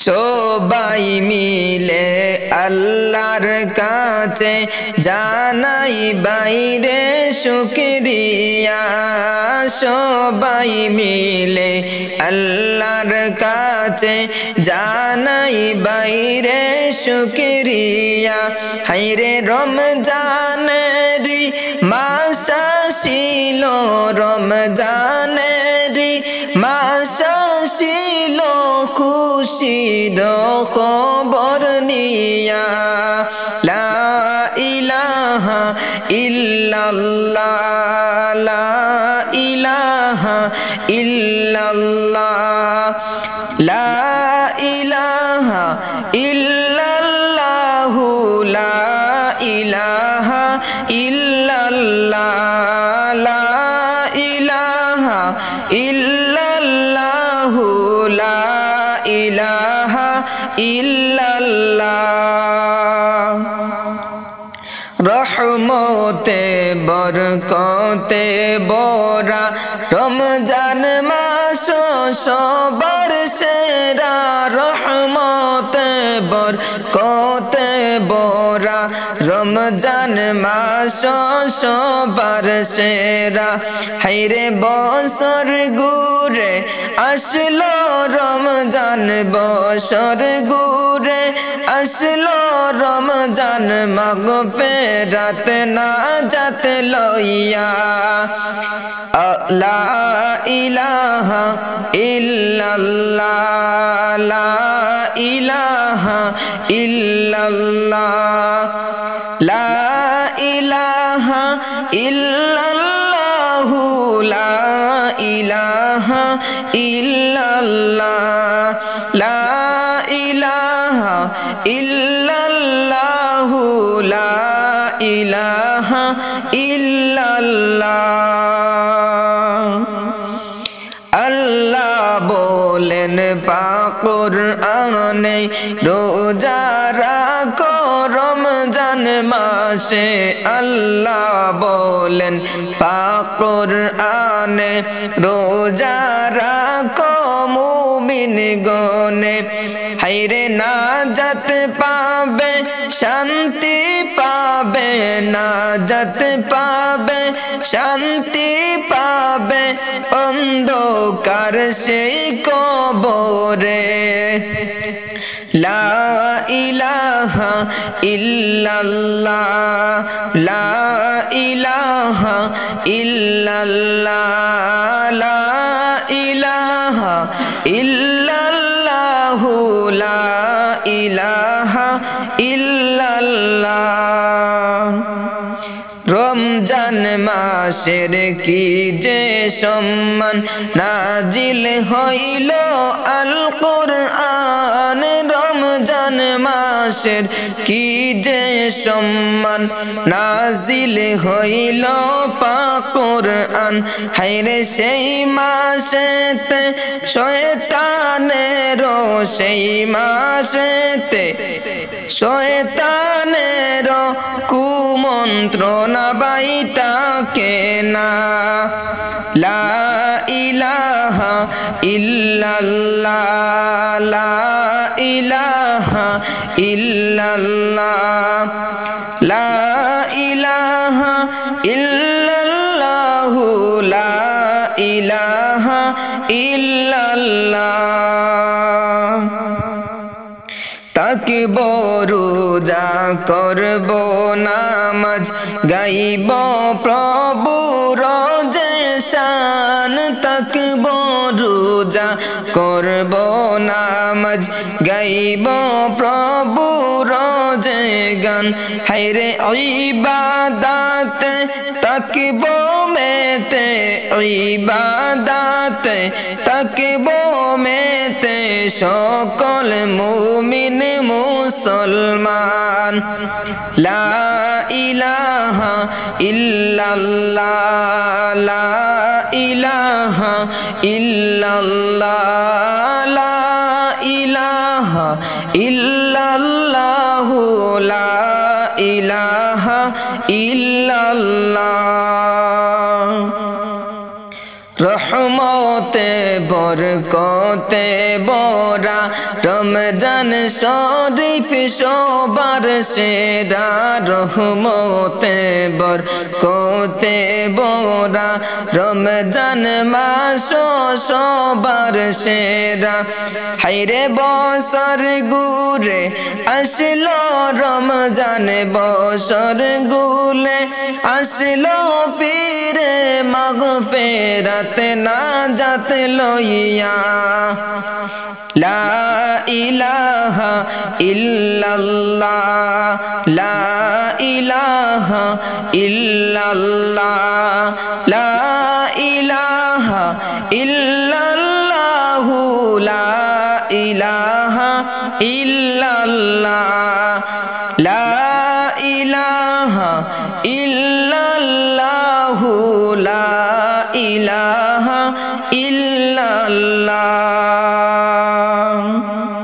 সবাই মিলে আল্লাহর কাছে জানাই বাইরে শুকরিয়া সবাই মিলে আল্লাহর কাছে জানাই বাইরে শুকরিয়া হায়রে রমজানেরি মাস আসিল রমজানেরি মাস আসিল খুশির খবর নিয়া লা ইলাহা ইল্লাল্লাহ লা ইলাহা ইল্লাল্লাহ লা ইলাহা ইল্লাল্লাহ লা ইলাহা ইল্লাল্লাহ লা ইলাহা ইল্লাল্লাহ লা ইলাহা ইল্লাল্লাহ রহমতে বরকতে বরা রমজান মাস সবার সেরা রহমতে বরকতে বরা রমজান মাস সবার সেরা হায়রে বছর ঘুরে আসলো রমজান বছর ঘুরে আসলো রমজান মাগফিরাত নাজাত লইয়া লা ইলাহা ইল্লাল্লাহ লা ইলাহা ইল্লাল্লাহ লা ইলাহা ইল্লাল্লাহ লা ইলাহা ইল্লাল্লাহ লা ইলাহা ইল্লাল্লাহ লা ইলাহা ইল্লাল্লাহ আল্লাহ বলেন পাক কুরআনে রোজা রাখো রমজান মাসে আল্লাহ বলেন পাক কুরআনে রোজা রাখো মুমিন গনে হায়রে নাজাত পাবে শান্তি পাবে নাজাত পাবে শান্তি পাবে অন্ধকার সেই কবরে লা ইলাহা ইল্লাল্লাহ লা ইলাহা ইল্লাল্লাহ লা ইলাহা ইল্লাল্লাহ লা ইলাহা ইল্লাল্লাহ রমজান মাসের কি যে সম্মান নাজিল হইল আল কুরআন রমজান মাসের কি যে সম্মান নাজিল হইল পাক কুরআন হায়রে সেই মাসেতে শয়তানের সেই মাসেতে শয়তানের কুমন্ত্রণা বাইতাকে না লা ইলাহা ইল্লাল্লাহ লা ইলাহা ইল্লাল্লাহ লা ইলাহা ইল্লাল্লাহ লা ইলাহা ইল্লাল্লাহ তাকব রোজা করব নামাজ গাইব প্রভু রোজে শান তাকব রোজা করব নামাজ গাইব প্রভু রোজে গান হায়রে ইবাদত তাকব মেতে ইবাদত তাকব মেতে সকল মুমিন মুসলমান লা ইলাহা ইল্লাল্লাহ লা ইলাহা ইল্লাল্লাহ লা ইলাহা ইল্লাল্লাহ লা ইলাহা ইল্লাল্লাহ রহমতে বরকতে বরা রমজান শরীফ সবার সেরা রহমতে বরকতে ভরা রমজান মাস সবার সেরা হায়রে বছর ঘুরে আসলো রমজান বছর ঘুরে আসলো ফিরে মাগফিরাত নাজাত লইয়া লা ইলাহা ইল্লাল্লাহ লা ইলাহা ইল্লাল্লাহ লা ইলাহা ইল্লাল্লাহু লা ইলাহা ইল্লাল্লাহ লা ইলাহা ইল্লাল্লাহু